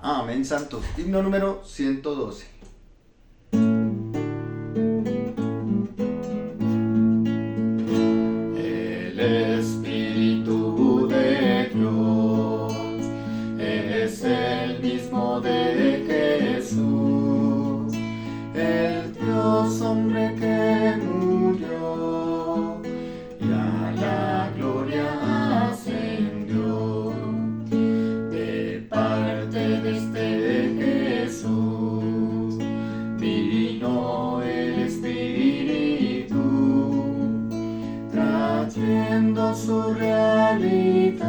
Amén, santos. Himno número 112. El Espíritu de Dios es el mismo de Jesús, el Dios hombre que murió y a la gloria ascendió. De parte de este Jesús vino el Espíritu, trayendo su realidad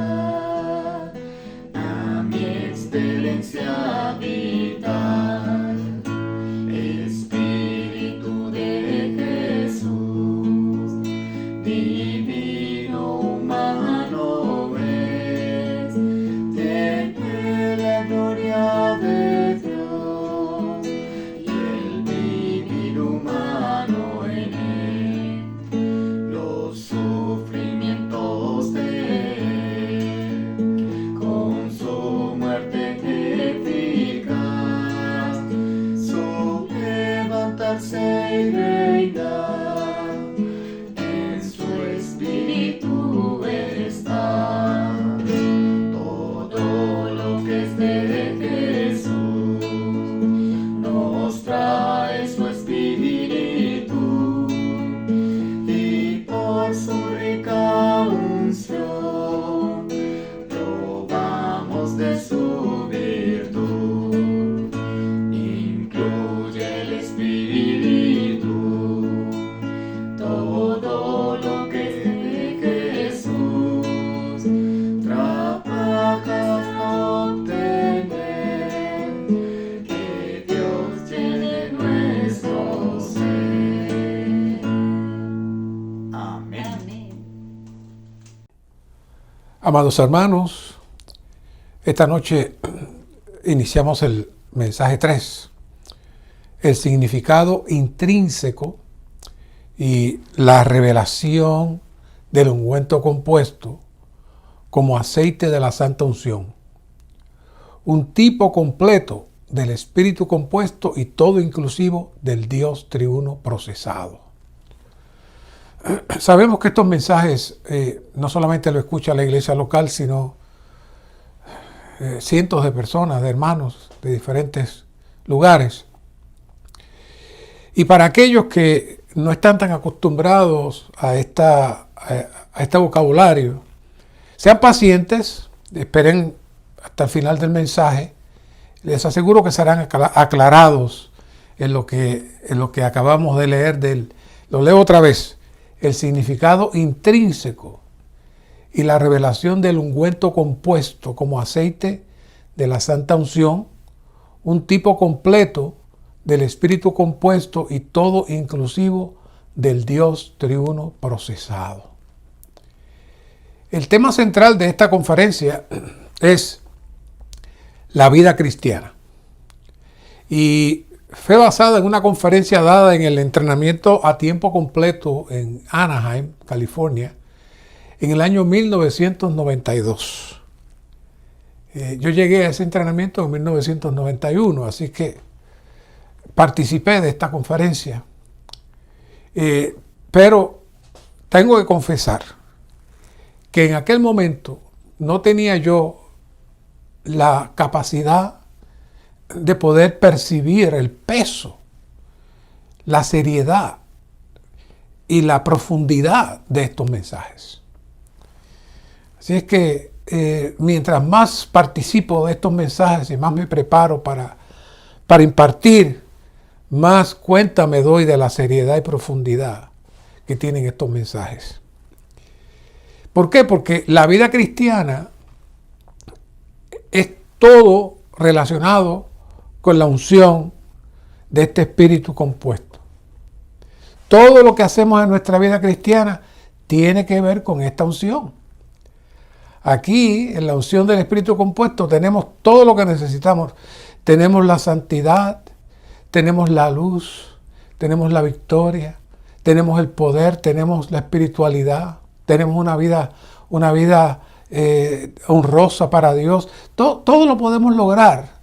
a mi excelencia vital. Espíritu de Jesús, divino humano es, tiene la gloria de Dios y el vivir humano en él, los sufrimientos de él, con su muerte eficaz, su levantarse y reinar, en su espíritu está. Todo lo que es de Jesús nos trae su espíritu, y por su rica unción probamos de su virtud. Incluye el espíritu todo lo que es de Jesús, trabajas a obtener que Dios llene nuestro ser. Amén. Amados hermanos, esta noche iniciamos el mensaje 3, el significado intrínseco y la revelación del ungüento compuesto como aceite de la santa unción, un tipo completo del espíritu compuesto y todo inclusivo del Dios triuno procesado. Sabemos que estos mensajes no solamente lo escucha la iglesia local, sino cientos de personas, de hermanos de diferentes lugares. Y para aquellos que no están tan acostumbrados a este vocabulario, sean pacientes, esperen hasta el final del mensaje. Les aseguro que serán aclarados en lo que acabamos de leer. Lo leo otra vez. El significado intrínseco y la revelación del ungüento compuesto como aceite de la santa unción, un tipo completo del espíritu compuesto y todo inclusivo del Dios triuno procesado. El tema central de esta conferencia es la vida cristiana, y fue basada en una conferencia dada en el entrenamiento a tiempo completo en Anaheim, California, en el año 1992. Yo llegué a ese entrenamiento en 1991, así que participé de esta conferencia. Pero tengo que confesar que en aquel momento no tenía yo la capacidad de poder percibir el peso, la seriedad y la profundidad de estos mensajes. Así es que mientras más participo de estos mensajes y más me preparo para impartir, más cuenta me doy de la seriedad y profundidad que tienen estos mensajes. ¿Por qué? Porque la vida cristiana es todo relacionado con la unción de este espíritu compuesto. Todo lo que hacemos en nuestra vida cristiana tiene que ver con esta unción. Aquí, en la unción del espíritu compuesto, tenemos todo lo que necesitamos. Tenemos la santidad, tenemos la luz, tenemos la victoria, tenemos el poder, tenemos la espiritualidad, tenemos una vida honrosa para Dios. Todo lo podemos lograr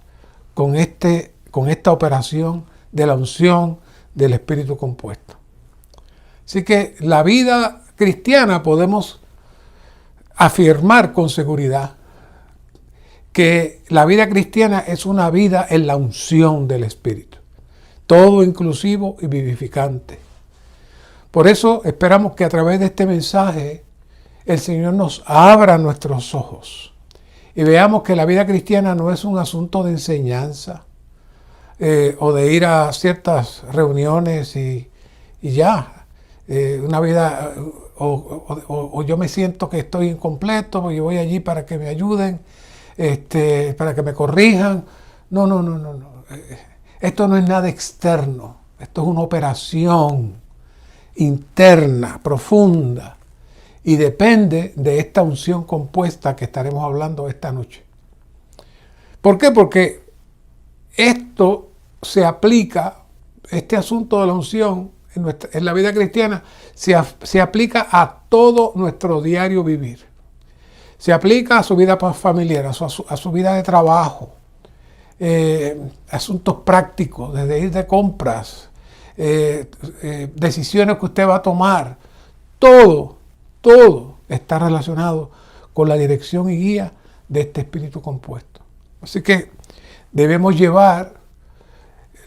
con esta operación de la unción del Espíritu compuesto. Así que la vida cristiana podemos afirmar con seguridad que la vida cristiana es una vida en la unción del Espíritu, todo inclusivo y vivificante. Por eso esperamos que a través de este mensaje el Señor nos abra nuestros ojos y veamos que la vida cristiana no es un asunto de enseñanza o de ir a ciertas reuniones y ya. Una vida, o yo me siento que estoy incompleto y voy allí para que me ayuden, para que me corrijan. No. Esto no es nada externo. Esto es una operación interna, profunda, y depende de esta unción compuesta que estaremos hablando esta noche. ¿Por qué? Porque esto se aplica, este asunto de la unción en la vida cristiana, se aplica a todo nuestro diario vivir. Se aplica a su vida familiar, a su vida de trabajo, asuntos prácticos, desde ir de compras, decisiones que usted va a tomar. Todo está relacionado con la dirección y guía de este Espíritu compuesto. Así que debemos llevar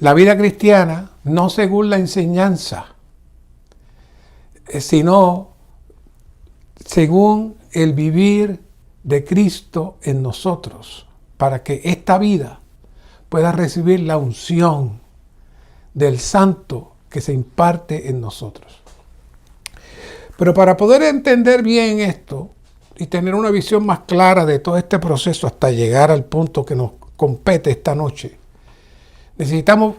la vida cristiana no según la enseñanza, sino según el vivir de Cristo en nosotros, para que esta vida pueda recibir la unción del Santo que se imparte en nosotros. Pero para poder entender bien esto y tener una visión más clara de todo este proceso hasta llegar al punto que nos compete esta noche, necesitamos,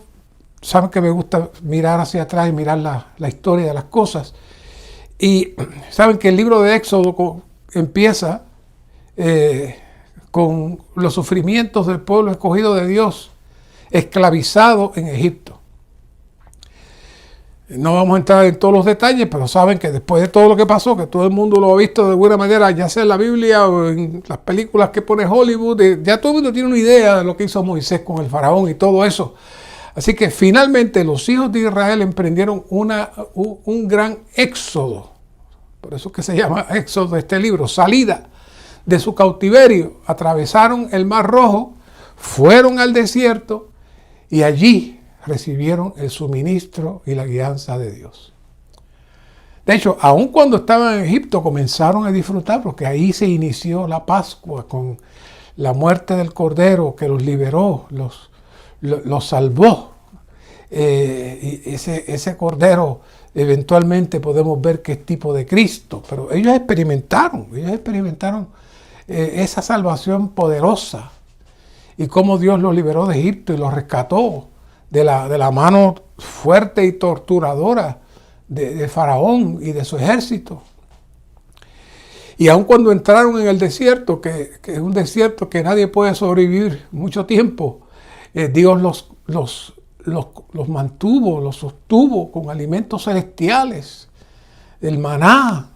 saben que me gusta mirar hacia atrás y mirar la historia de las cosas. Y saben que el libro de Éxodo empieza con los sufrimientos del pueblo escogido de Dios, esclavizado en Egipto. No vamos a entrar en todos los detalles, pero saben que después de todo lo que pasó, que todo el mundo lo ha visto de buena manera, ya sea en la Biblia o en las películas que pone Hollywood, ya todo el mundo tiene una idea de lo que hizo Moisés con el faraón y todo eso. Así que finalmente los hijos de Israel emprendieron un gran éxodo. Por eso es que se llama éxodo de este libro, salida de su cautiverio. Atravesaron el Mar Rojo, fueron al desierto y allí recibieron el suministro y la guianza de Dios. De hecho, aun cuando estaban en Egipto comenzaron a disfrutar, porque ahí se inició la Pascua con la muerte del Cordero que los liberó, los salvó. Y ese Cordero eventualmente podemos ver qué tipo de Cristo, pero ellos experimentaron esa salvación poderosa y cómo Dios los liberó de Egipto y los rescató de la mano fuerte y torturadora de Faraón y de su ejército. Y aun cuando entraron en el desierto, que es un desierto que nadie puede sobrevivir mucho tiempo, Dios los mantuvo, los sostuvo con alimentos celestiales, el maná,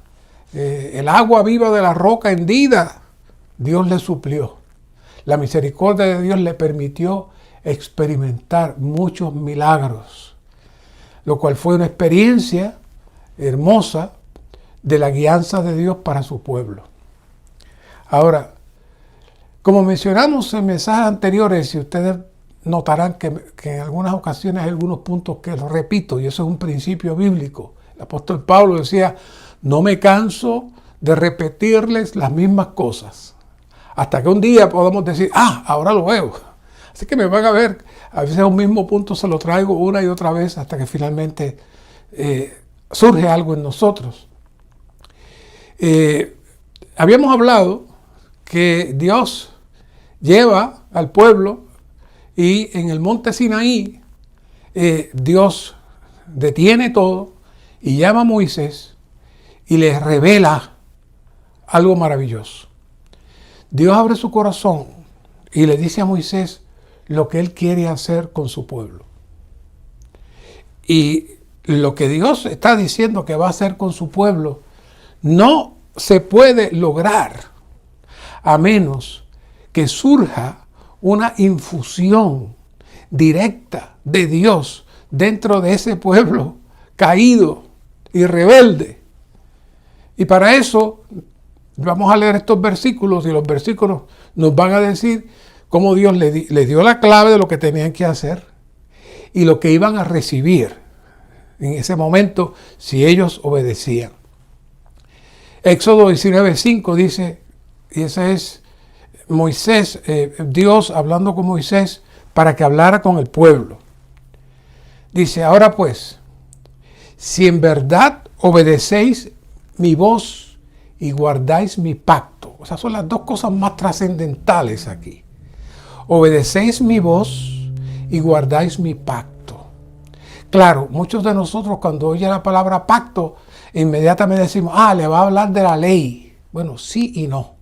el agua viva de la roca hendida. Dios le suplió. La misericordia de Dios le permitió experimentar muchos milagros, lo cual fue una experiencia hermosa de la guianza de Dios para su pueblo. Ahora, como mencionamos en mensajes anteriores, si ustedes notarán que en algunas ocasiones hay algunos puntos que los repito, y eso es un principio bíblico. El apóstol Pablo decía, no me canso de repetirles las mismas cosas, hasta que un día podamos decir, ahora lo veo. Así que me van a ver, a veces un mismo punto se lo traigo una y otra vez hasta que finalmente surge algo en nosotros. Habíamos hablado que Dios lleva al pueblo y en el monte Sinaí Dios detiene todo y llama a Moisés y le revela algo maravilloso. Dios abre su corazón y le dice a Moisés lo que él quiere hacer con su pueblo. Y lo que Dios está diciendo que va a hacer con su pueblo no se puede lograr a menos que surja una infusión directa de Dios dentro de ese pueblo caído y rebelde. Y para eso vamos a leer estos versículos, y los versículos nos van a decir cómo Dios les dio la clave de lo que tenían que hacer y lo que iban a recibir en ese momento si ellos obedecían. Éxodo 19:5 dice, y ese es Moisés, Dios hablando con Moisés para que hablara con el pueblo. Dice, ahora pues, si en verdad obedecéis mi voz y guardáis mi pacto. O sea, son las dos cosas más trascendentales aquí. Obedecéis mi voz y guardáis mi pacto. Claro, muchos de nosotros cuando oye la palabra pacto, inmediatamente decimos, le va a hablar de la ley. Bueno, sí y no.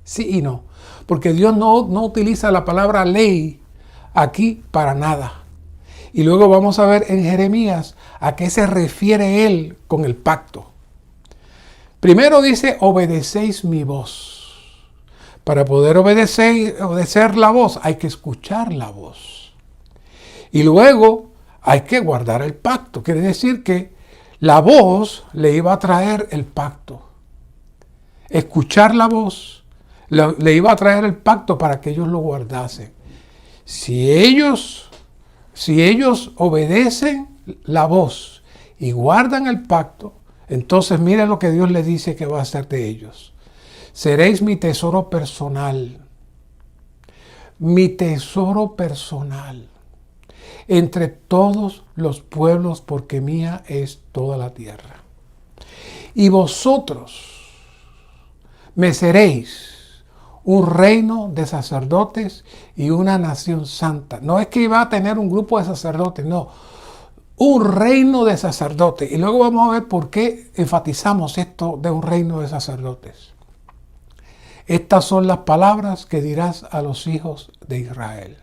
Sí y no. Porque Dios no utiliza la palabra ley aquí para nada. Y luego vamos a ver en Jeremías a qué se refiere él con el pacto. Primero dice, obedecéis mi voz. Para poder obedecer la voz, hay que escuchar la voz. Y luego hay que guardar el pacto. Quiere decir que la voz le iba a traer el pacto. Escuchar la voz le iba a traer el pacto para que ellos lo guardasen. Si ellos obedecen la voz y guardan el pacto, entonces miren lo que Dios les dice que va a hacer de ellos. Seréis mi tesoro personal. Mi tesoro personal. Entre todos los pueblos, porque mía es toda la tierra. Y vosotros me seréis un reino de sacerdotes y una nación santa. No es que iba a tener un grupo de sacerdotes, no. Un reino de sacerdotes. Y luego vamos a ver por qué enfatizamos esto de un reino de sacerdotes. Estas son las palabras que dirás a los hijos de Israel.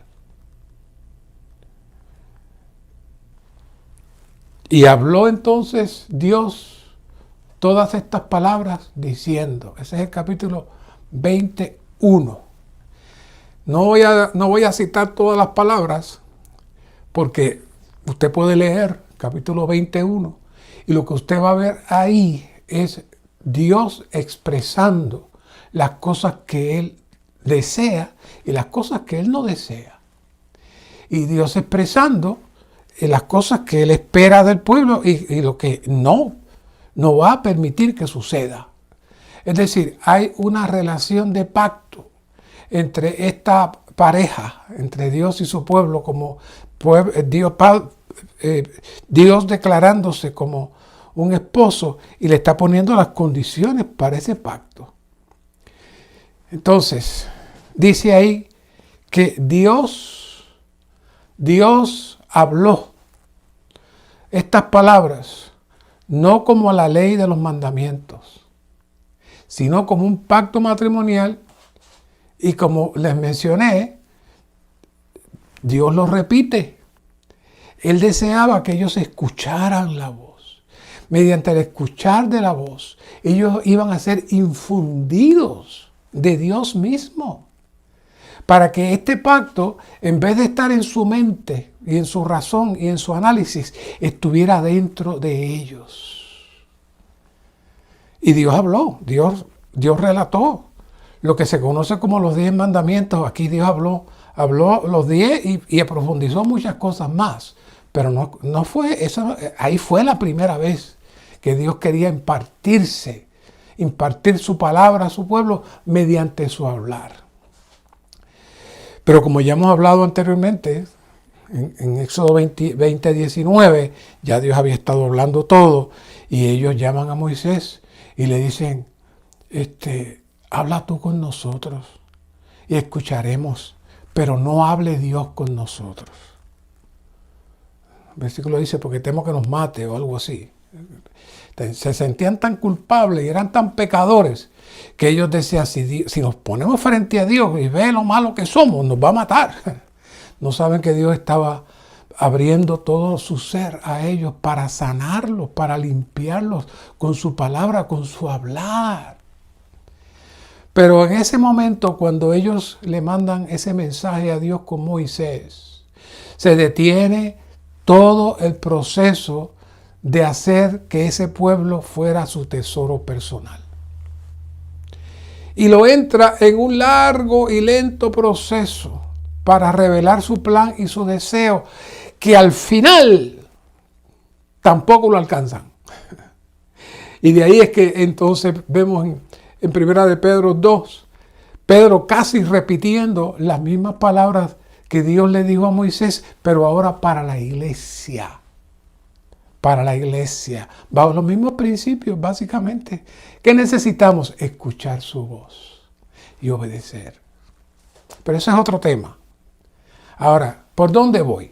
Y habló entonces Dios todas estas palabras diciendo, ese es el capítulo 21. No voy a citar todas las palabras porque usted puede leer capítulo 21 y lo que usted va a ver ahí es Dios expresando las cosas que Él desea y las cosas que Él no desea. Y Dios expresando las cosas que Él espera del pueblo y lo que no va a permitir que suceda. Es decir, hay una relación de pacto entre esta pareja, entre Dios y su pueblo, como Dios declarándose como un esposo y le está poniendo las condiciones para ese pacto. Entonces, dice ahí que Dios habló estas palabras no como la ley de los mandamientos, sino como un pacto matrimonial y como les mencioné, Dios lo repite. Él deseaba que ellos escucharan la voz. Mediante el escuchar de la voz, ellos iban a ser infundidos de Dios mismo. Para que este pacto, en vez de estar en su mente y en su razón y en su análisis, estuviera dentro de ellos. Y Dios habló, Dios relató lo que se conoce como los 10 mandamientos. Aquí Dios habló los 10 y profundizó muchas cosas más. Pero no fue eso, ahí fue la primera vez que Dios quería impartir su palabra a su pueblo mediante su hablar. Pero como ya hemos hablado anteriormente, en Éxodo 20:19, ya Dios había estado hablando todo, y ellos llaman a Moisés y le dicen, habla tú con nosotros y escucharemos, pero no hable Dios con nosotros. El versículo dice, porque temo que nos mate o algo así. Se sentían tan culpables y eran tan pecadores que ellos decían, si nos ponemos frente a Dios y ve lo malo que somos, nos va a matar. No saben que Dios estaba abriendo todo su ser a ellos para sanarlos, para limpiarlos con su palabra, con su hablar. Pero en ese momento, cuando ellos le mandan ese mensaje a Dios con Moisés, se detiene todo el proceso de hacer que ese pueblo fuera su tesoro personal. Y lo entra en un largo y lento proceso para revelar su plan y su deseo, que al final tampoco lo alcanzan. Y de ahí es que entonces vemos en Primera de Pedro 2, Pedro casi repitiendo las mismas palabras que Dios le dijo a Moisés, pero ahora para la iglesia. Para la iglesia. Bajo los mismos principios, básicamente. ¿Qué necesitamos? Escuchar su voz y obedecer. Pero ese es otro tema. Ahora, ¿por dónde voy?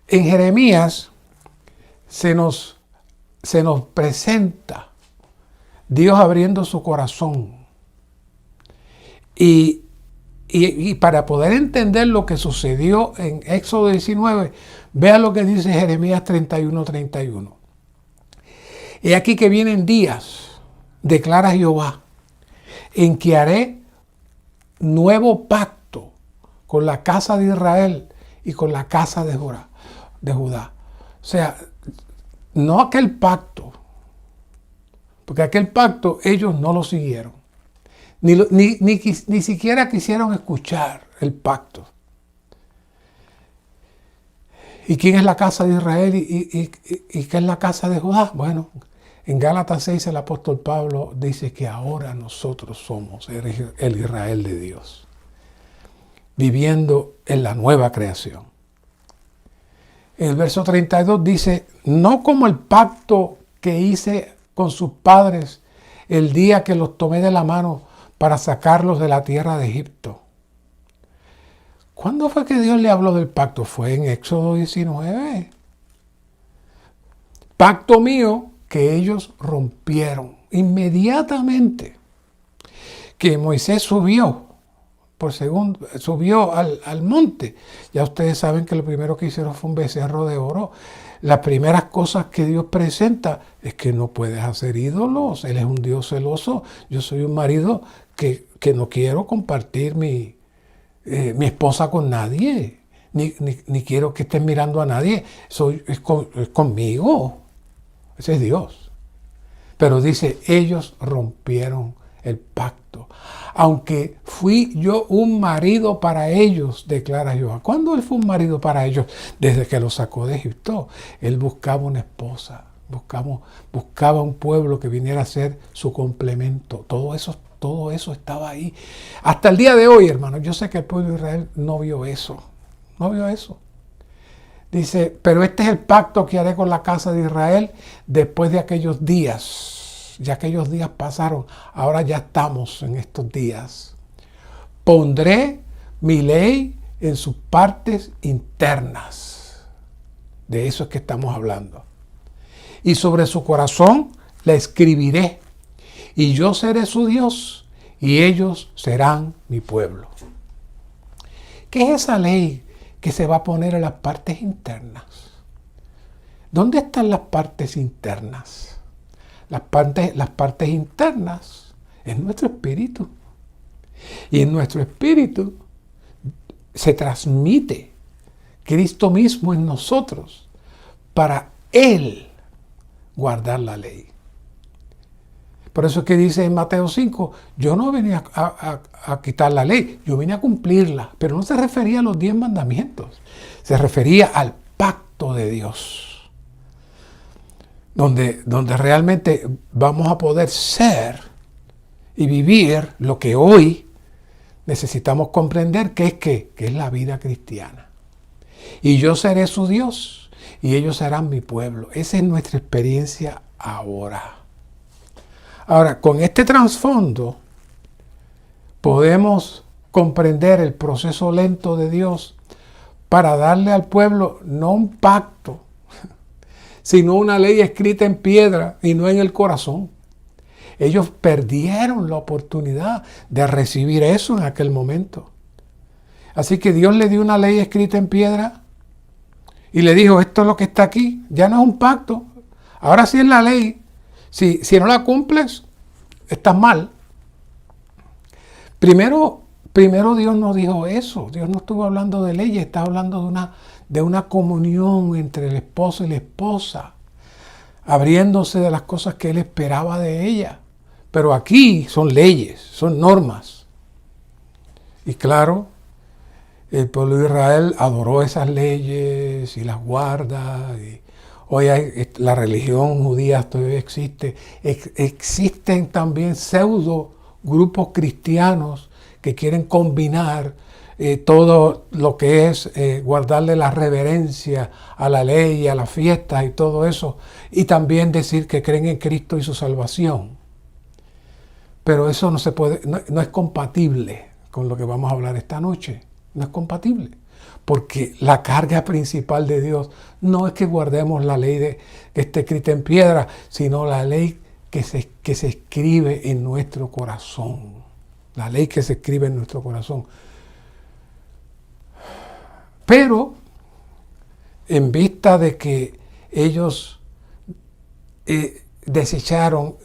En Jeremías se nos presenta Dios abriendo su corazón. Y para poder entender lo que sucedió en Éxodo 19, vea lo que dice Jeremías 31:31. He aquí que vienen días, declara Jehová, en que haré nuevo pacto con la casa de Israel y con la casa de Judá. O sea, no aquel pacto, porque aquel pacto ellos no lo siguieron. Ni siquiera quisieron escuchar el pacto. ¿Y quién es la casa de Israel y qué es la casa de Judá? Bueno, en Gálatas 6 el apóstol Pablo dice que ahora nosotros somos el Israel de Dios, viviendo en la nueva creación. En el verso 32 dice, no como el pacto que hice con sus padres el día que los tomé de la mano para sacarlos de la tierra de Egipto. ¿Cuándo fue que Dios le habló del pacto? Fue en Éxodo 19. Pacto mío que ellos rompieron inmediatamente. Que Moisés subió al monte. Ya ustedes saben que lo primero que hicieron fue un becerro de oro. Las primeras cosas que Dios presenta es que no puedes hacer ídolos. Él es un Dios celoso. Yo soy un marido que no quiero compartir mi esposa con nadie. Ni quiero que estén mirando a nadie. Es conmigo. Ese es Dios. Pero dice, ellos rompieron el pacto. Aunque fui yo un marido para ellos, declara Jehová. ¿Cuándo él fue un marido para ellos? Desde que los sacó de Egipto. Él buscaba una esposa, buscaba un pueblo que viniera a ser su complemento. Todo eso estaba ahí. Hasta el día de hoy, hermanos, yo sé que el pueblo de Israel no vio eso. Dice, pero este es el pacto que haré con la casa de Israel después de aquellos días. Ya aquellos días pasaron, ahora ya estamos en estos días. Pondré mi ley en sus partes internas. De eso es que estamos hablando. Y sobre su corazón la escribiré. Y yo seré su Dios, y ellos serán mi pueblo. ¿Qué es esa ley que se va a poner en las partes internas? ¿Dónde están las partes internas? Las partes internas es nuestro espíritu. Y en nuestro espíritu se transmite Cristo mismo en nosotros para Él guardar la ley. Por eso es que dice en Mateo 5, yo no venía a quitar la ley, yo vine a cumplirla. Pero no se refería a los 10 mandamientos, se refería al pacto de Dios. Donde realmente vamos a poder ser y vivir lo que hoy necesitamos comprender que es la vida cristiana. Y yo seré su Dios y ellos serán mi pueblo. Esa es nuestra experiencia ahora. Ahora, con este trasfondo podemos comprender el proceso lento de Dios para darle al pueblo no un pacto, sino una ley escrita en piedra y no en el corazón. Ellos perdieron la oportunidad de recibir eso en aquel momento. Así que Dios le dio una ley escrita en piedra y le dijo, esto es lo que está aquí, ya no es un pacto, ahora sí es la ley. Si no la cumples, estás mal. Primero Dios no dijo eso. Dios no estuvo hablando de leyes, estaba hablando de una comunión entre el esposo y la esposa, abriéndose de las cosas que él esperaba de ella. Pero aquí son leyes, son normas. Y claro, el pueblo de Israel adoró esas leyes y las guarda. Y hoy la religión judía todavía existe. Existen también pseudo grupos cristianos que quieren combinar todo lo que es guardarle la reverencia a la ley, a las fiestas y todo eso, y también decir que creen en Cristo y su salvación. Pero eso no se puede, no es compatible con lo que vamos a hablar esta noche. No es compatible. Porque la carga principal de Dios no es que guardemos la ley que esté escrita en piedra, sino la ley que se escribe en nuestro corazón. La ley que se escribe en nuestro corazón. Pero, en vista de que ellos desecharon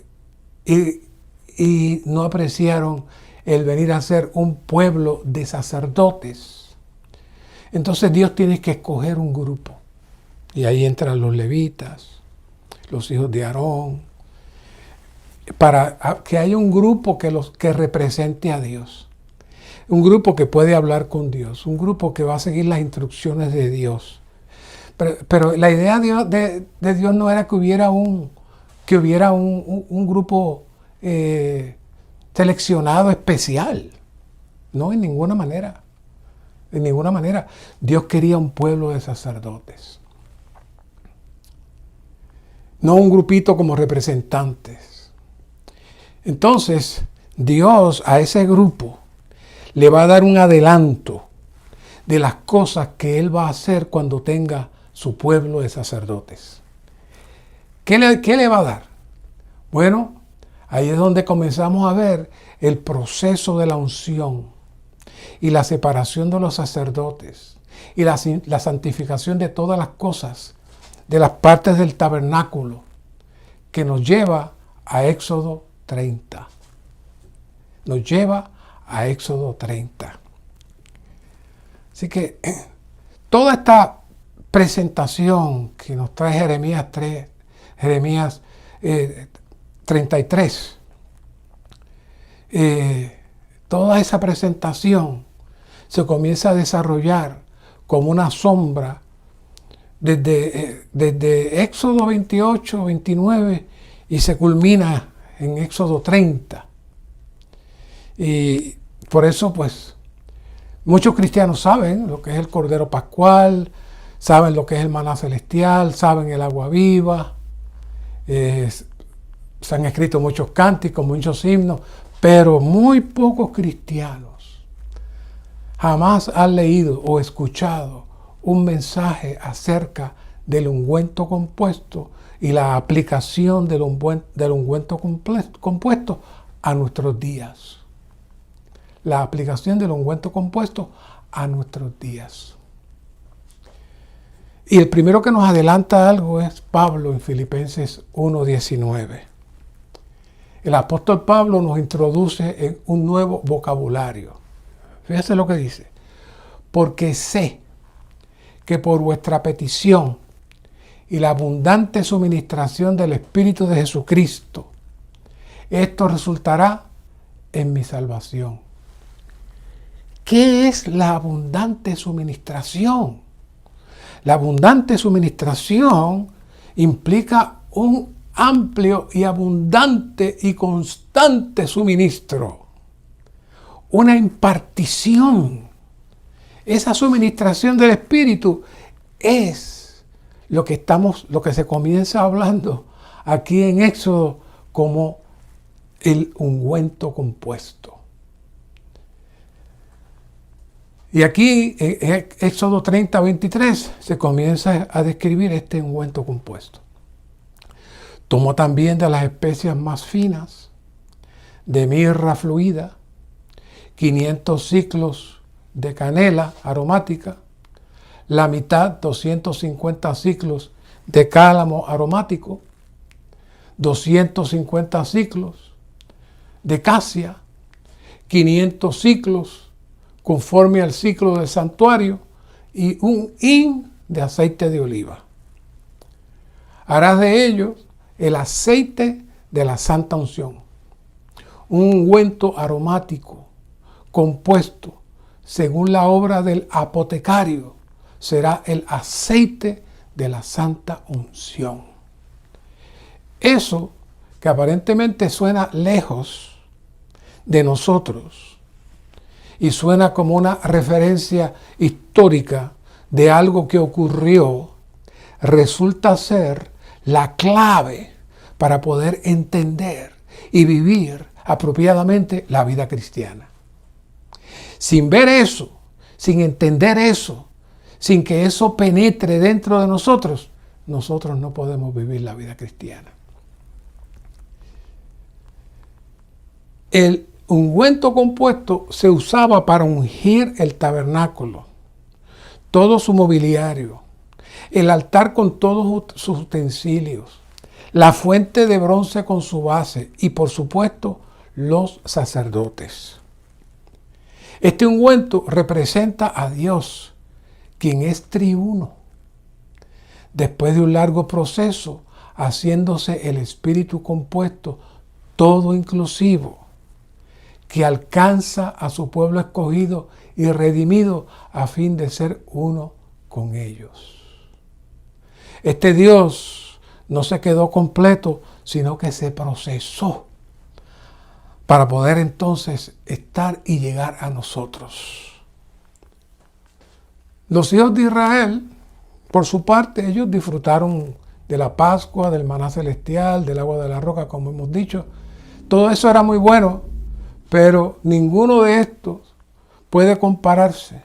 y no apreciaron el venir a ser un pueblo de sacerdotes, entonces Dios tiene que escoger un grupo. Y ahí entran los levitas, los hijos de Aarón, para que haya un grupo que represente a Dios. Un grupo que puede hablar con Dios, un grupo que va a seguir las instrucciones de Dios. Pero la idea de Dios no era que hubiera un grupo seleccionado especial. No, en ninguna manera. En ninguna manera. Dios quería un pueblo de sacerdotes. No un grupito como representantes. Entonces, Dios a ese grupo le va a dar un adelanto de las cosas que Él va a hacer cuando tenga su pueblo de sacerdotes. ¿Qué le va a dar? Bueno, ahí es donde comenzamos a ver el proceso de la unción y la separación de los sacerdotes y la santificación de todas las cosas, de las partes del tabernáculo, que nos lleva a Éxodo 30. Nos lleva a Éxodo 30. Así que toda esta presentación que nos trae Jeremías 33, toda esa presentación se comienza a desarrollar como una sombra desde Éxodo 28, 29 y se culmina en Éxodo 30. Y por eso, pues, muchos cristianos saben lo que es el Cordero Pascual, saben lo que es el maná celestial, saben el agua viva. Se han escrito muchos cánticos, muchos himnos, pero muy pocos cristianos jamás han leído o escuchado un mensaje acerca del ungüento compuesto y la aplicación del ungüento compuesto a nuestros días. La aplicación del ungüento compuesto a nuestros días. Y el primero que nos adelanta algo es Pablo en Filipenses 1:19. El apóstol Pablo nos introduce en un nuevo vocabulario. Fíjese lo que dice. Porque sé que por vuestra petición y la abundante suministración del Espíritu de Jesucristo, esto resultará en mi salvación. ¿Qué es la abundante suministración? La abundante suministración implica un amplio y abundante y constante suministro. Una impartición. Esa suministración del Espíritu es lo que se comienza hablando aquí en Éxodo como el ungüento compuesto. Y aquí, en Éxodo 30, 23, se comienza a describir este ungüento compuesto. Tomó también de las especias más finas, de mirra fluida, 500 siclos de canela aromática, la mitad, 250 ciclos de cálamo aromático, 250 ciclos de casia, 500 ciclos conforme al ciclo del santuario y un hin de aceite de oliva. Harás de ellos el aceite de la santa unción, un ungüento aromático compuesto según la obra del apotecario, será el aceite de la santa unción. Eso que aparentemente suena lejos de nosotros y suena como una referencia histórica de algo que ocurrió, resulta ser la clave para poder entender y vivir apropiadamente la vida cristiana. Sin ver eso, sin entender eso, sin que eso penetre dentro de nosotros, nosotros no podemos vivir la vida cristiana. El ungüento compuesto se usaba para ungir el tabernáculo, todo su mobiliario, el altar con todos sus utensilios, la fuente de bronce con su base y, por supuesto, los sacerdotes. Este ungüento representa a Dios, quien es triuno. Después de un largo proceso, haciéndose el Espíritu compuesto, todo inclusivo, que alcanza a su pueblo escogido y redimido a fin de ser uno con ellos. Este Dios no se quedó completo, sino que se procesó para poder entonces estar y llegar a nosotros. Los hijos de Israel, por su parte, ellos disfrutaron de la Pascua, del maná celestial, del agua de la roca, como hemos dicho. Todo eso era muy bueno, pero ninguno de estos puede compararse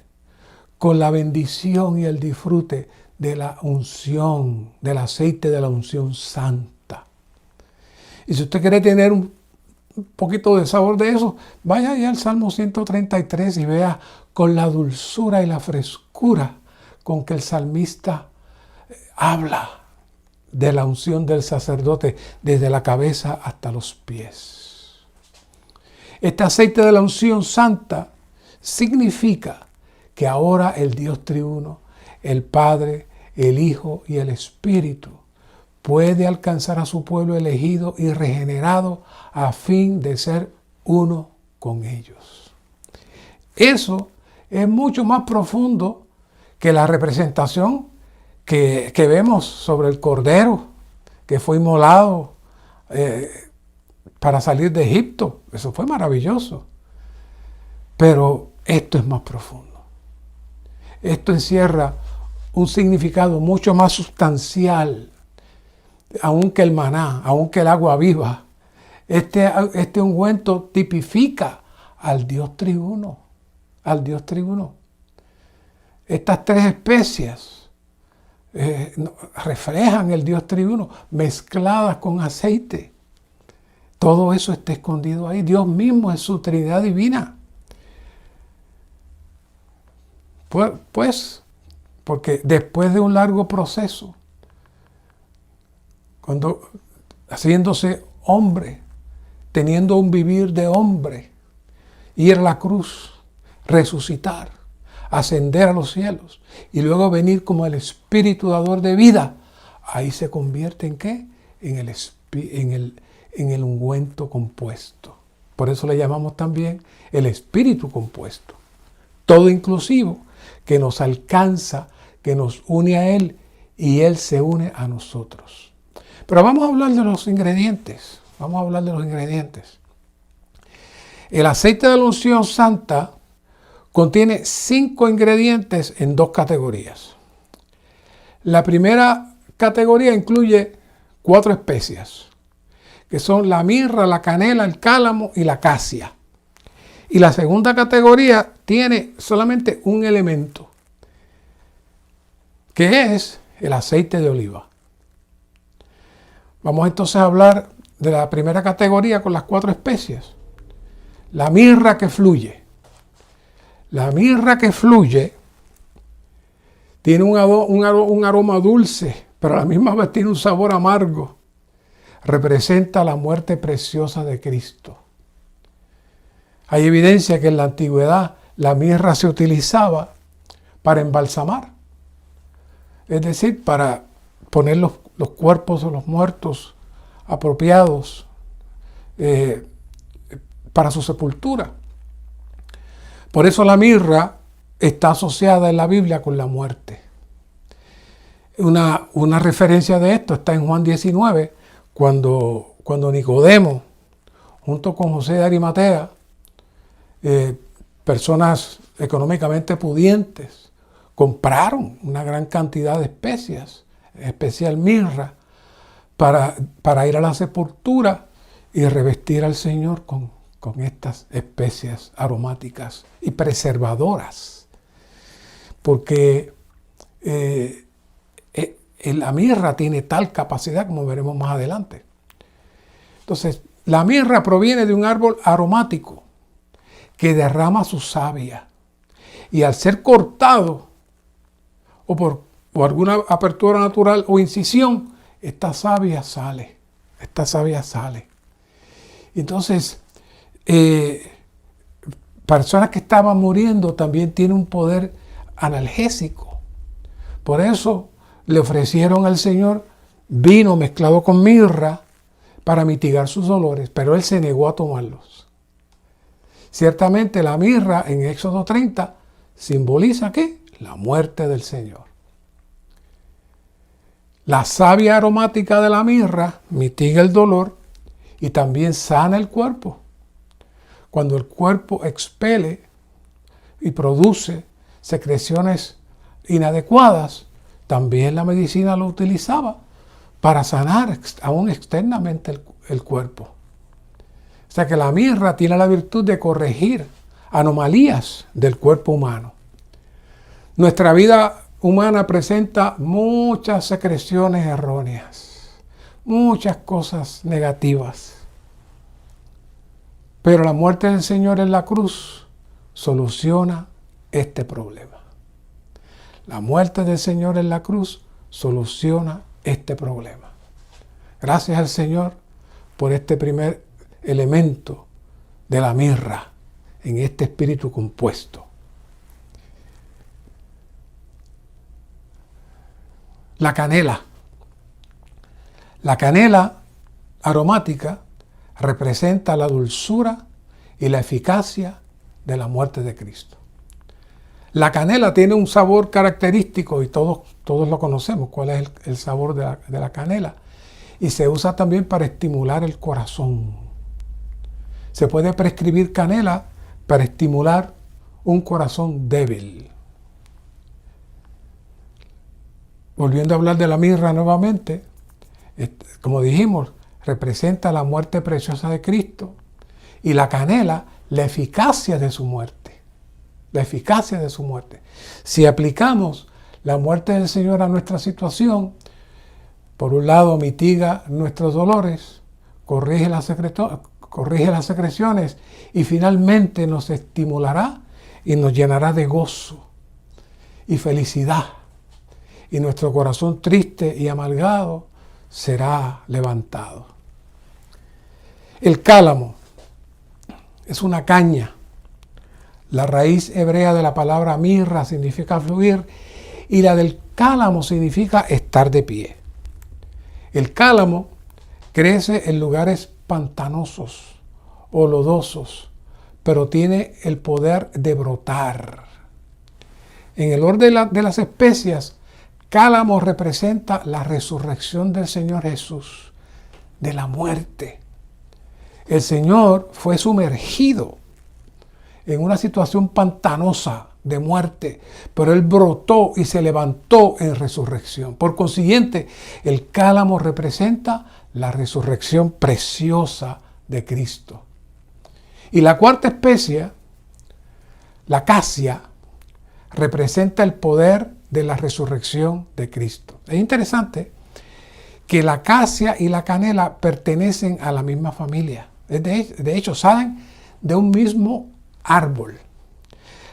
con la bendición y el disfrute de la unción, del aceite de la unción santa. Y si usted quiere tener un poquito de sabor de eso, vaya allá al Salmo 133 y vea con la dulzura y la frescura con que el salmista habla de la unción del sacerdote desde la cabeza hasta los pies. Este aceite de la unción santa significa que ahora el Dios triuno, el Padre, el Hijo y el Espíritu, puede alcanzar a su pueblo elegido y regenerado a fin de ser uno con ellos. Eso es mucho más profundo que la representación que vemos sobre el Cordero que fue inmolado para salir de Egipto. Eso fue maravilloso. Pero esto es más profundo. Esto encierra un significado mucho más sustancial, aunque el maná, aunque el agua viva. Este ungüento tipifica al Dios triuno, al Dios triuno. Estas tres especias reflejan el Dios triuno, mezcladas con aceite. Todo eso está escondido ahí. Dios mismo es su Trinidad divina. Pues, porque después de un largo proceso, cuando haciéndose hombre, teniendo un vivir de hombre, ir a la cruz, resucitar, ascender a los cielos y luego venir como el Espíritu dador de vida, ahí se convierte ¿en qué? En el ungüento compuesto. Por eso le llamamos también el Espíritu compuesto. Todo inclusivo, que nos alcanza, que nos une a Él y Él se une a nosotros. Pero vamos a hablar de los ingredientes. Vamos a hablar de los ingredientes. El aceite de la unción santa contiene 5 ingredientes en 2 categorías. La primera categoría incluye 4 especias, que son la mirra, la canela, el cálamo y la acacia. Y la segunda categoría tiene solamente un elemento, que es el aceite de oliva. Vamos entonces a hablar de la primera categoría con las 4 especias. La mirra que fluye. La mirra que fluye tiene un aroma dulce, pero a la misma vez tiene un sabor amargo. Representa la muerte preciosa de Cristo. Hay evidencia que en la antigüedad la mirra se utilizaba para embalsamar, es decir, para poner los cuerpos de los muertos apropiados para su sepultura. Por eso la mirra está asociada en la Biblia con la muerte. Una referencia de esto está en Juan 19, cuando Nicodemo, junto con José de Arimatea, personas económicamente pudientes, compraron una gran cantidad de especias, en especial mirra, para ir a la sepultura y revestir al Señor con estas especias aromáticas y preservadoras. Porque la mirra tiene tal capacidad, como veremos más adelante. Entonces, la mirra proviene de un árbol aromático que derrama su savia. Y al ser cortado, o por alguna apertura natural o incisión, esta savia sale. Entonces, personas que estaban muriendo también tienen un poder analgésico. Por eso le ofrecieron al Señor vino mezclado con mirra para mitigar sus dolores, pero él se negó a tomarlos. Ciertamente la mirra en Éxodo 30 simboliza ¿qué? La muerte del Señor. La savia aromática de la mirra mitiga el dolor y también sana el cuerpo. Cuando el cuerpo expele y produce secreciones inadecuadas, también la medicina lo utilizaba para sanar aún externamente el cuerpo. O sea que la mirra tiene la virtud de corregir anomalías del cuerpo humano. Nuestra vida humana presenta muchas secreciones erróneas, muchas cosas negativas. Pero la muerte del Señor en la cruz soluciona este problema. La muerte del Señor en la cruz soluciona este problema. Gracias al Señor por este primer elemento de la mirra en este espíritu compuesto. La canela. La canela aromática representa la dulzura y la eficacia de la muerte de Cristo. La canela tiene un sabor característico y todos lo conocemos, cuál es el sabor de la canela. Y se usa también para estimular el corazón. Se puede prescribir canela para estimular un corazón débil. Volviendo a hablar de la mirra nuevamente, como dijimos, representa la muerte preciosa de Cristo y la canela, la eficacia de su muerte. La eficacia de su muerte. Si aplicamos la muerte del Señor a nuestra situación, por un lado mitiga nuestros dolores, corrige las secreciones y finalmente nos estimulará y nos llenará de gozo y felicidad. Y nuestro corazón triste y amargado será levantado. El cálamo es una caña. La raíz hebrea de la palabra mirra significa fluir y la del cálamo significa estar de pie. El cálamo crece en lugares pantanosos o lodosos, pero tiene el poder de brotar. En el orden de las especias, cálamo representa la resurrección del Señor Jesús, de la muerte. El Señor fue sumergido en una situación pantanosa de muerte, pero Él brotó y se levantó en resurrección. Por consiguiente, el cálamo representa la resurrección preciosa de Cristo. Y la cuarta especia, la casia, representa el poder de la resurrección de Cristo. Es interesante que la casia y la canela pertenecen a la misma familia. De hecho, salen de un mismo árbol.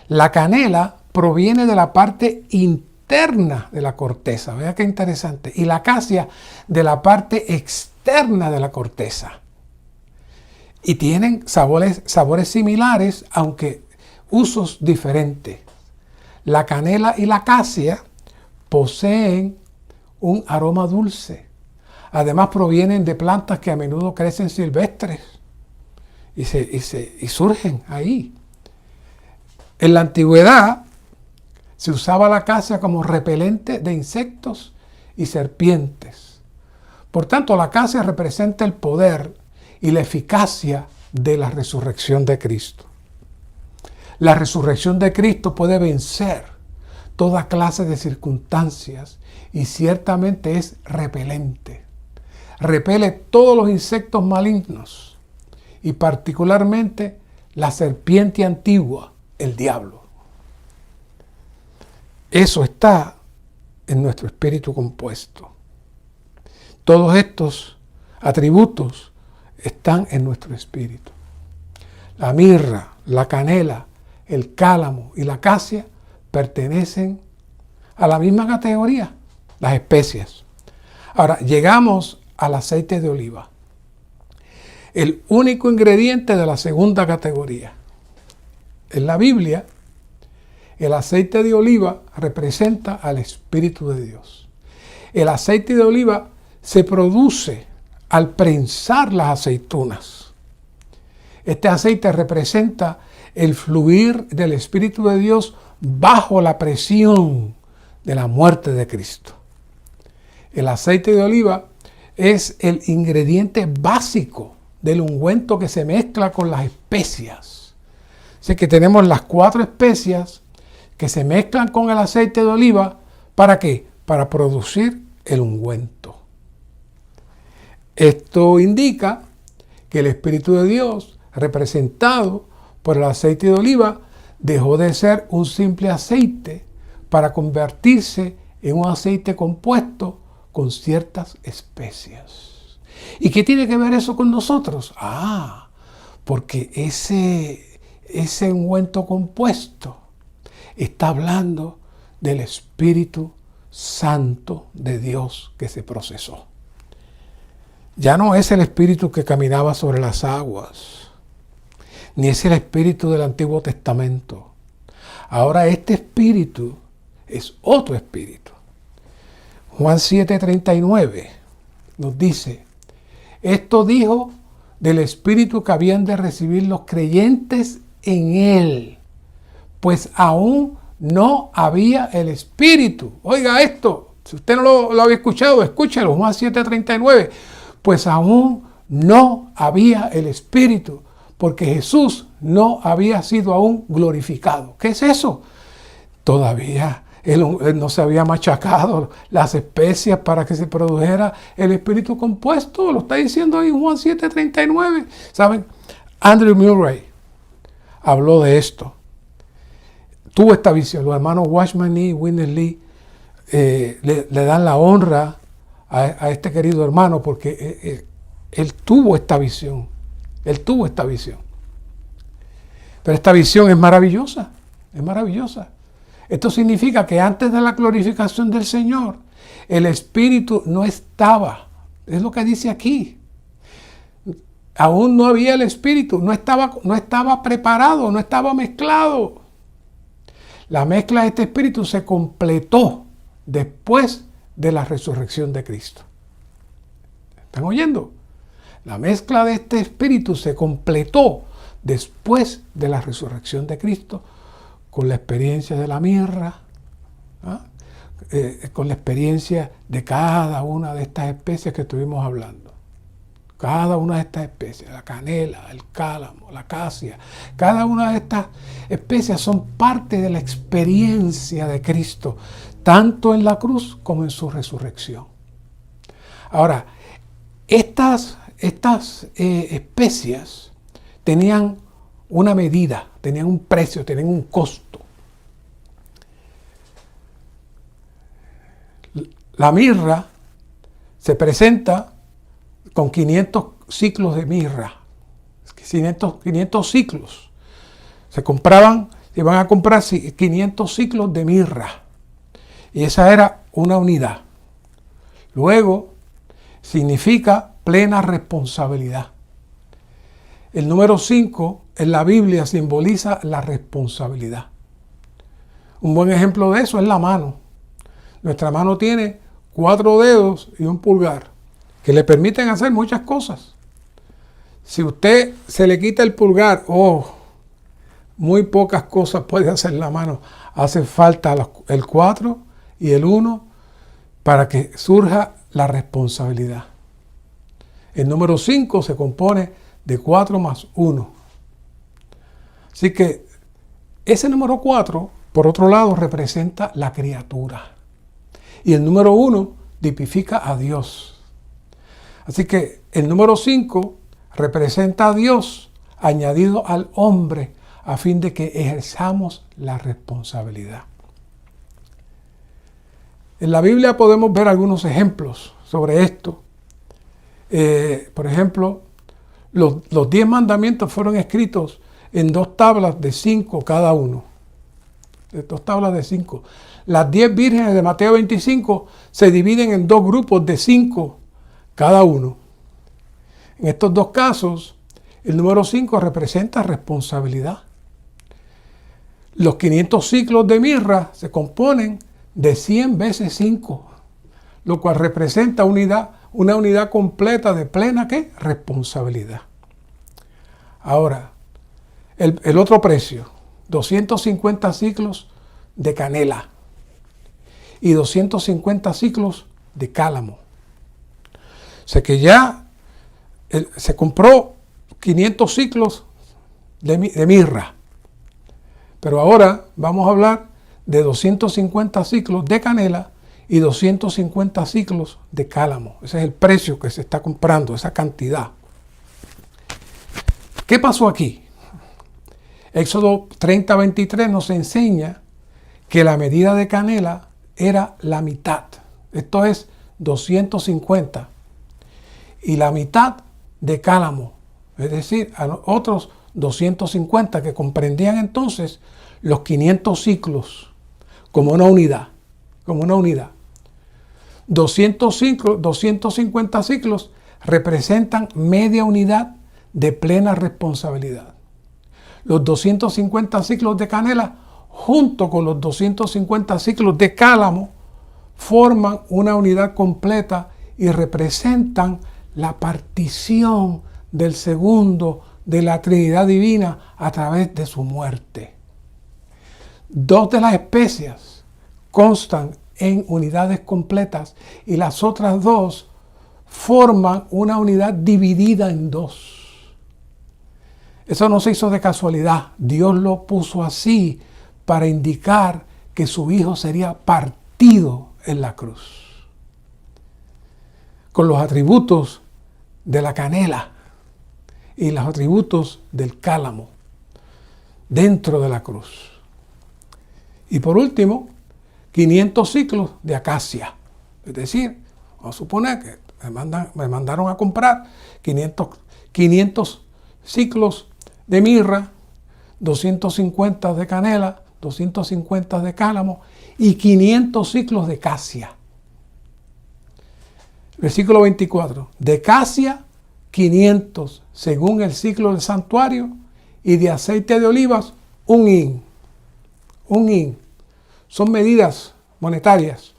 La canela proviene de la parte interna de la corteza. Vea qué interesante. Y la casia de la parte externa de la corteza. y tienen sabores similares, aunque usos diferentes. La canela y la acacia poseen un aroma dulce. Además provienen de plantas que a menudo crecen silvestres y surgen ahí. En la antigüedad se usaba la acacia como repelente de insectos y serpientes. Por tanto, la acacia representa el poder y la eficacia de la resurrección de Cristo. La resurrección de Cristo puede vencer toda clase de circunstancias y ciertamente es repelente. Repele todos los insectos malignos y particularmente la serpiente antigua, el diablo. Eso está en nuestro espíritu compuesto. Todos estos atributos están en nuestro espíritu. La mirra, la canela, el cálamo y la acacia pertenecen a la misma categoría, las especias. Ahora, llegamos al aceite de oliva, el único ingrediente de la segunda categoría. En la Biblia, el aceite de oliva representa al Espíritu de Dios. El aceite de oliva se produce al prensar las aceitunas. Este aceite representa el fluir del Espíritu de Dios bajo la presión de la muerte de Cristo. El aceite de oliva es el ingrediente básico del ungüento que se mezcla con las especias. Así que tenemos las 4 especias que se mezclan con el aceite de oliva. ¿Para qué? Para producir el ungüento. Esto indica que el Espíritu de Dios, representado por el aceite de oliva, dejó de ser un simple aceite para convertirse en un aceite compuesto con ciertas especias. ¿Y qué tiene que ver eso con nosotros? Porque ese ungüento compuesto está hablando del Espíritu Santo de Dios que se procesó. Ya no es el Espíritu que caminaba sobre las aguas, ni es el Espíritu del Antiguo Testamento. Ahora este Espíritu es otro Espíritu. Juan 7:39 nos dice: esto dijo del Espíritu que habían de recibir los creyentes en Él, pues aún no había el Espíritu. Oiga esto, si usted no lo había escuchado, escúchelo, Juan 7:39. Pues aún no había el Espíritu, porque Jesús no había sido aún glorificado. ¿Qué es eso? Todavía él no se había machacado las especias para que se produjera el Espíritu compuesto. Lo está diciendo ahí Juan 7:39. ¿Saben? Andrew Murray habló de esto. Tuvo esta visión. Los hermanos Watchman Nee y Winner Lee le dan la honra a este querido hermano porque él tuvo esta visión. Él tuvo esta visión. Pero esta visión es maravillosa. Es maravillosa. Esto significa que antes de la glorificación del Señor, el Espíritu no estaba. Es lo que dice aquí. Aún no había el Espíritu. No estaba preparado. No estaba mezclado. La mezcla de este Espíritu se completó después de la resurrección de Cristo. ¿Están oyendo? La mezcla de este Espíritu se completó después de la resurrección de Cristo, con la experiencia de la mirra, con la experiencia de cada una de estas especies que estuvimos hablando. Cada una de estas especies, la canela, el cálamo, la acacia, cada una de estas especies son parte de la experiencia de Cristo, tanto en la cruz como en su resurrección. Ahora, estas especias tenían una medida, tenían un precio, tenían un costo. La mirra se presenta con 500 ciclos de mirra. 500 ciclos. Se iban a comprar 500 ciclos de mirra. Y esa era una unidad. Luego, significa plena responsabilidad. El número 5 en la Biblia simboliza la responsabilidad. Un buen ejemplo de eso es la mano. Nuestra mano tiene 4 dedos y un pulgar que le permiten hacer muchas cosas. Si usted se le quita el pulgar, muy pocas cosas puede hacer la mano. Hace falta el 4 y el 1 para que surja la responsabilidad. El número 5 se compone de 4 más 1. Así que ese número 4, por otro lado, representa la criatura. Y el número 1 tipifica a Dios. Así que el número 5 representa a Dios añadido al hombre a fin de que ejerzamos la responsabilidad. En la Biblia podemos ver algunos ejemplos sobre esto. Por ejemplo, los 10 mandamientos fueron escritos en 2 tablas de 5 cada uno. 2 tablas de 5. Las 10 vírgenes de Mateo 25 se dividen en 2 grupos de 5 cada uno. En estos 2 casos, el número 5 representa responsabilidad. Los 500 ciclos de mirra se componen de 100 veces 5, lo cual representa una unidad completa de plena ¿qué? Responsabilidad. Ahora, el otro precio, 250 ciclos de canela y 250 ciclos de cálamo. O sea que ya se compró 500 ciclos de mirra. Pero ahora vamos a hablar de 250 ciclos de canela y 250 ciclos de cálamo. Ese es el precio que se está comprando, esa cantidad. ¿Qué pasó aquí? Éxodo 30:23 nos enseña que la medida de canela era la mitad. Esto es 250. Y la mitad de cálamo, es decir, a otros 250 que comprendían entonces los 500 ciclos como una unidad. 250 ciclos representan media unidad de plena responsabilidad. Los 250 ciclos de canela junto con los 250 ciclos de cálamo forman una unidad completa y representan la partición del segundo de la Trinidad Divina a través de su muerte. 2 de las especias constan en unidades completas y las otras 2 forman una unidad dividida en 2. Eso no se hizo de casualidad. Dios lo puso así para indicar que su Hijo sería partido en la cruz, con los atributos de la canela y los atributos del cálamo dentro de la cruz. Y por último, 500 ciclos de acacia. Es decir, vamos a suponer que me mandaron a comprar 500 ciclos de mirra, 250 de canela, 250 de cálamo y 500 ciclos de casia. Versículo 24. De casia, 500 según el ciclo del santuario, y de aceite de olivas, 1 hin. 1 hin. Son medidas monetarias.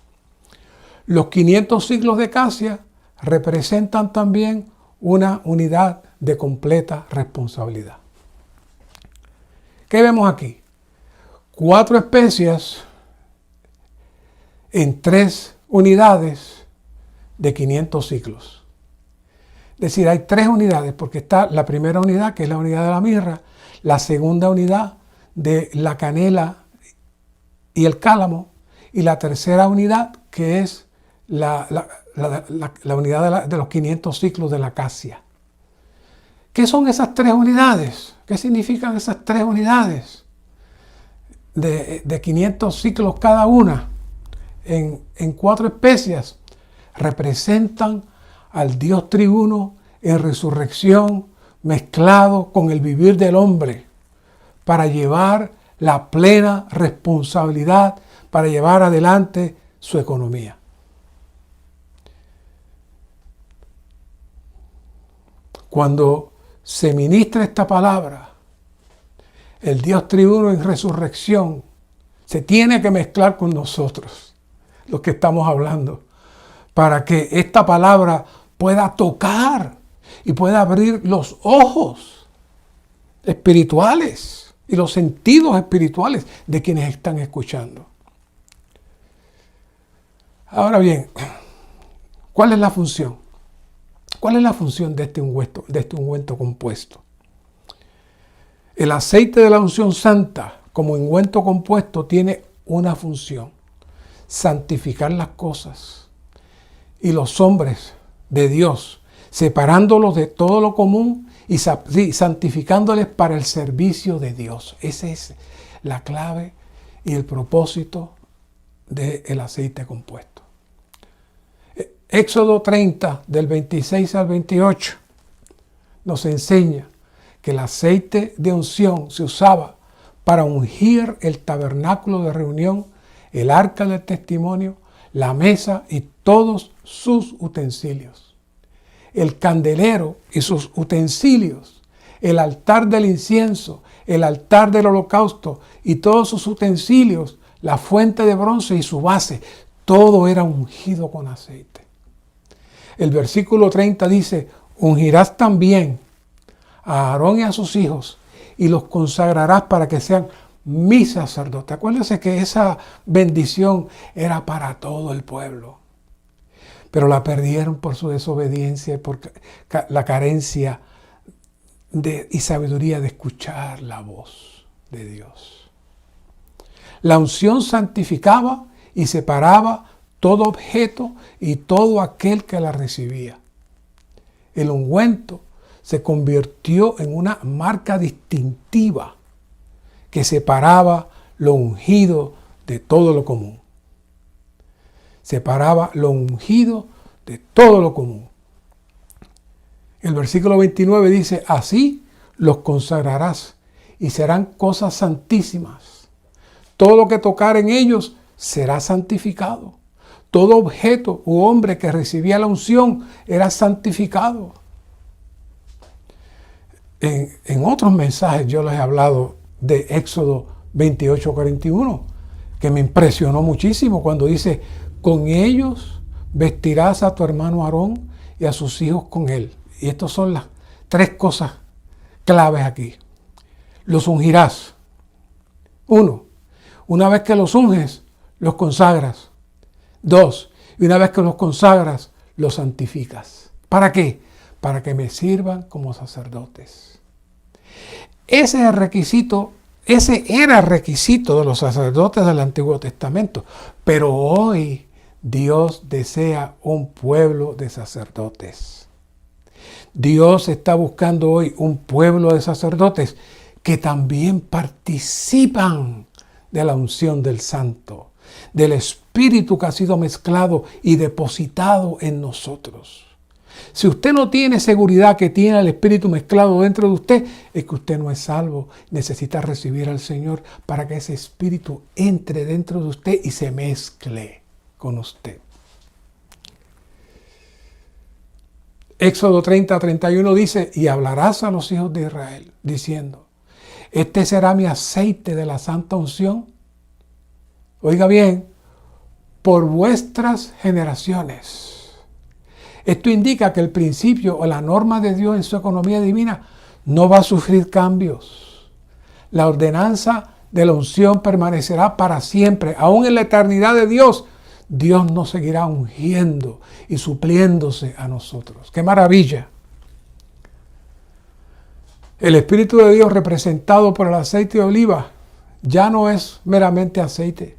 Los 500 ciclos de casia representan también una unidad de completa responsabilidad. ¿Qué vemos aquí? 4 especias en 3 unidades de 500 ciclos. Es decir, hay 3 unidades, porque está la primera unidad, que es la unidad de la mirra, la segunda unidad de la canela y el cálamo, y la tercera unidad, que es la unidad de los 500 ciclos de la acacia. ¿Qué son esas 3 unidades? ¿Qué significan esas 3 unidades? De 500 ciclos cada una, en 4 especias, representan al Dios triuno en resurrección mezclado con el vivir del hombre para llevar la plena responsabilidad, para llevar adelante su economía. Cuando se ministra esta palabra, el Dios triuno en resurrección se tiene que mezclar con nosotros, los que estamos hablando, para que esta palabra pueda tocar y pueda abrir los ojos espirituales y los sentidos espirituales de quienes están escuchando. Ahora bien, ¿cuál es la función? ¿Cuál es la función de este ungüento compuesto? El aceite de la unción santa como ungüento compuesto tiene una función: santificar las cosas y los hombres de Dios, separándolos de todo lo común y santificándoles para el servicio de Dios. Esa es la clave y el propósito del aceite compuesto. Éxodo 30, del 26 al 28, nos enseña que el aceite de unción se usaba para ungir el tabernáculo de reunión, el arca del testimonio, la mesa y todos sus utensilios, el candelero y sus utensilios, el altar del incienso, el altar del holocausto y todos sus utensilios, la fuente de bronce y su base, todo era ungido con aceite. El versículo 30 dice: ungirás también a Aarón y a sus hijos y los consagrarás para que sean mis sacerdotes. Acuérdense que esa bendición era para todo el pueblo, pero la perdieron por su desobediencia y por la carencia y sabiduría de escuchar la voz de Dios. La unción santificaba y separaba todo objeto y todo aquel que la recibía. El ungüento se convirtió en una marca distintiva que separaba lo ungido de todo lo común. Separaba lo ungido de todo lo común. El versículo 29 dice: así los consagrarás y serán cosas santísimas. Todo lo que tocar en ellos será santificado. Todo objeto u hombre que recibía la unción era santificado. En otros mensajes yo les he hablado de Éxodo 28:41, que me impresionó muchísimo cuando dice: con ellos vestirás a tu hermano Aarón y a sus hijos con él. Y estas son las tres cosas claves aquí. Los ungirás. 1. Una vez que los unges, los consagras. 2. Y una vez que los consagras, los santificas. ¿Para qué? Para que me sirvan como sacerdotes. Ese era el requisito de los sacerdotes del Antiguo Testamento. Pero hoy Dios desea un pueblo de sacerdotes. Dios está buscando hoy un pueblo de sacerdotes que también participan de la unción del Santo, del Espíritu que ha sido mezclado y depositado en nosotros. Si usted no tiene seguridad que tiene el Espíritu mezclado dentro de usted, es que usted no es salvo. Necesita recibir al Señor para que ese Espíritu entre dentro de usted y se mezcle con usted. Éxodo 30:31 dice: y hablarás a los hijos de Israel, diciendo: este será mi aceite de la santa unción. Oiga bien, por vuestras generaciones. Esto indica que el principio o la norma de Dios en su economía divina no va a sufrir cambios. La ordenanza de la unción permanecerá para siempre. Aún en la eternidad de Dios, Dios nos seguirá ungiendo y supliéndose a nosotros. ¡Qué maravilla! El Espíritu de Dios representado por el aceite de oliva ya no es meramente aceite,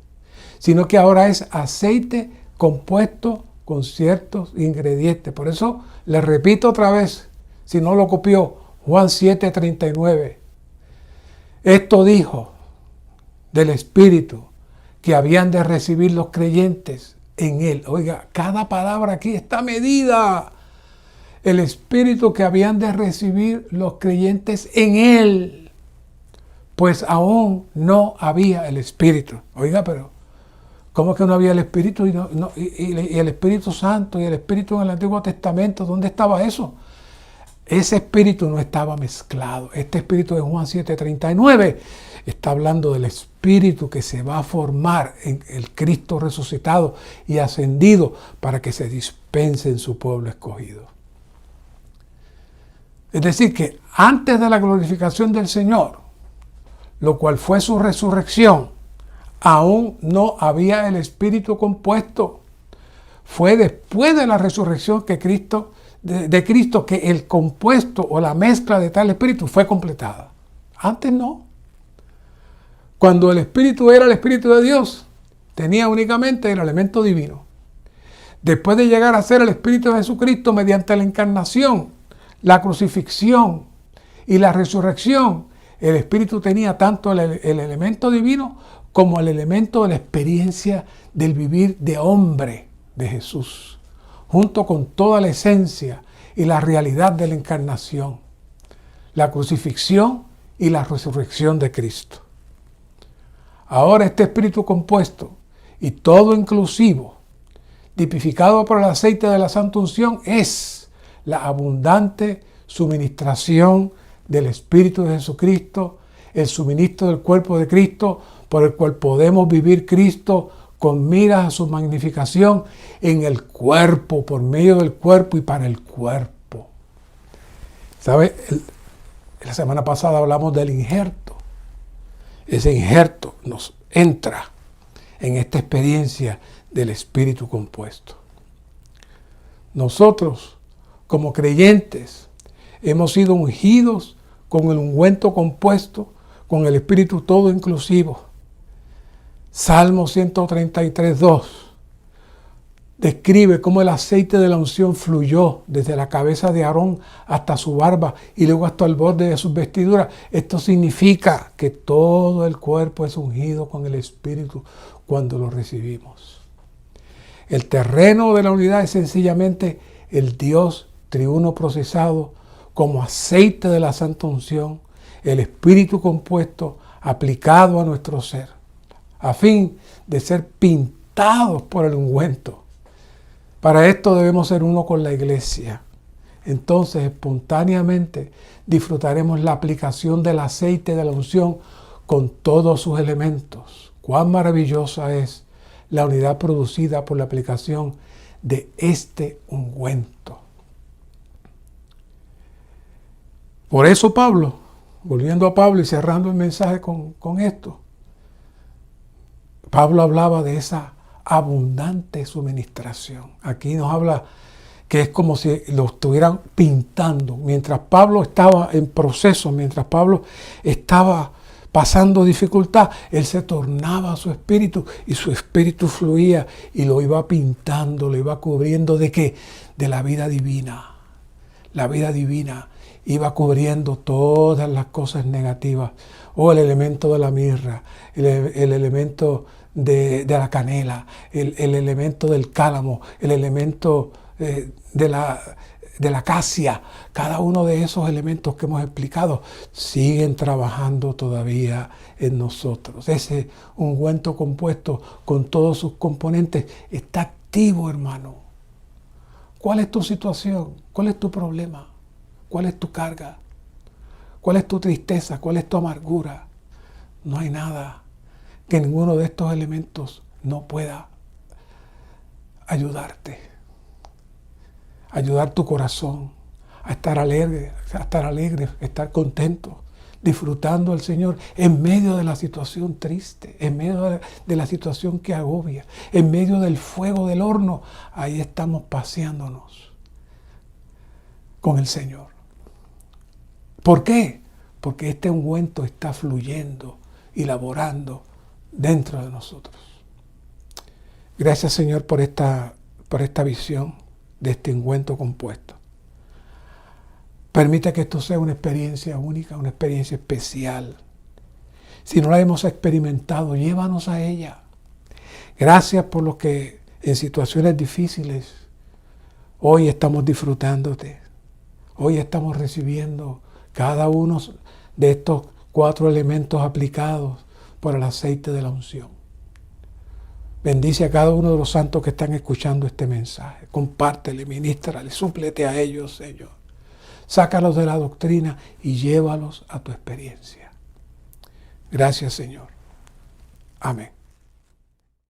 sino que ahora es aceite compuesto con ciertos ingredientes. Por eso le repito otra vez, si no lo copió, Juan 7:39. Esto dijo del Espíritu que habían de recibir los creyentes en Él. Oiga, cada palabra aquí está medida. El Espíritu que habían de recibir los creyentes en Él, pues aún no había el Espíritu. Oiga, pero ¿cómo que no había el Espíritu y el Espíritu Santo y el Espíritu en el Antiguo Testamento? ¿Dónde estaba eso? ese espíritu no estaba mezclado. Este espíritu de Juan 7:39 está hablando del espíritu que se va a formar en el Cristo resucitado y ascendido para que se dispense en su pueblo escogido. Es decir, que antes de la glorificación del Señor, lo cual fue su resurrección, aún no había el espíritu compuesto. Fue después de la resurrección que de Cristo que el compuesto o la mezcla de tal espíritu fue completada. Antes no. Cuando el espíritu era el espíritu de Dios, tenía únicamente el elemento divino. Después de llegar a ser el espíritu de Jesucristo mediante la encarnación, la crucifixión y la resurrección, el espíritu tenía tanto el elemento divino como el elemento de la experiencia del vivir de hombre de Jesús, junto con toda la esencia y la realidad de la encarnación, la crucifixión y la resurrección de Cristo. Ahora este espíritu compuesto y todo inclusivo, tipificado por el aceite de la santa unción, es la abundante suministración del Espíritu de Jesucristo, el suministro del cuerpo de Cristo, por el cual podemos vivir Cristo con miras a su magnificación en el cuerpo, por medio del cuerpo y para el cuerpo. ¿Sabe? La semana pasada hablamos del injerto. Ese injerto nos entra en esta experiencia del Espíritu compuesto. Nosotros, como creyentes, hemos sido ungidos con el ungüento compuesto, con el Espíritu todo inclusivo. Salmo 133:2 describe cómo el aceite de la unción fluyó desde la cabeza de Aarón hasta su barba y luego hasta el borde de sus vestiduras. Esto significa que todo el cuerpo es ungido con el Espíritu cuando lo recibimos. El terreno de la unidad es sencillamente el Dios triuno procesado como aceite de la santa unción, el Espíritu compuesto aplicado a nuestro ser, a fin de ser pintados por el ungüento. Para esto debemos ser uno con la iglesia. Entonces, espontáneamente disfrutaremos la aplicación del aceite de la unción con todos sus elementos. Cuán maravillosa es la unidad producida por la aplicación de este ungüento. Por eso Pablo, volviendo a Pablo y cerrando el mensaje con esto, Pablo hablaba de esa abundante suministración. Aquí nos habla que es como si lo estuvieran pintando. Mientras Pablo estaba en proceso, mientras Pablo estaba pasando dificultad, él se tornaba a su espíritu y su espíritu fluía y lo iba pintando, lo iba cubriendo ¿de qué? De la vida divina. La vida divina iba cubriendo todas las cosas negativas. El elemento de la mirra, el elemento de la canela, el elemento del cálamo, el elemento de la acacia. Cada uno de esos elementos que hemos explicado siguen trabajando todavía en nosotros. Ese ungüento compuesto con todos sus componentes está activo, hermano. ¿Cuál es tu situación? ¿Cuál es tu problema? ¿Cuál es tu carga? ¿Cuál es tu tristeza? ¿Cuál es tu amargura? No hay nada que ninguno de estos elementos no pueda ayudarte. Ayudar tu corazón a estar alegre, estar contento, disfrutando al Señor en medio de la situación triste, en medio de la situación que agobia, en medio del fuego del horno. Ahí estamos paseándonos con el Señor. ¿Por qué? Porque este ungüento está fluyendo y laborando dentro de nosotros. Gracias, Señor, por esta visión de este ungüento compuesto. Permite que esto sea una experiencia única, una experiencia especial. Si no la hemos experimentado, llévanos a ella. Gracias por lo que en situaciones difíciles hoy estamos disfrutándote. Hoy estamos recibiendo cada uno de estos 4 elementos aplicados por el aceite de la unción. Bendice a cada uno de los santos que están escuchando este mensaje. Compártele, ministrale, súplete a ellos, Señor. sácalos de la doctrina y llévalos a tu experiencia. Gracias, Señor. Amén.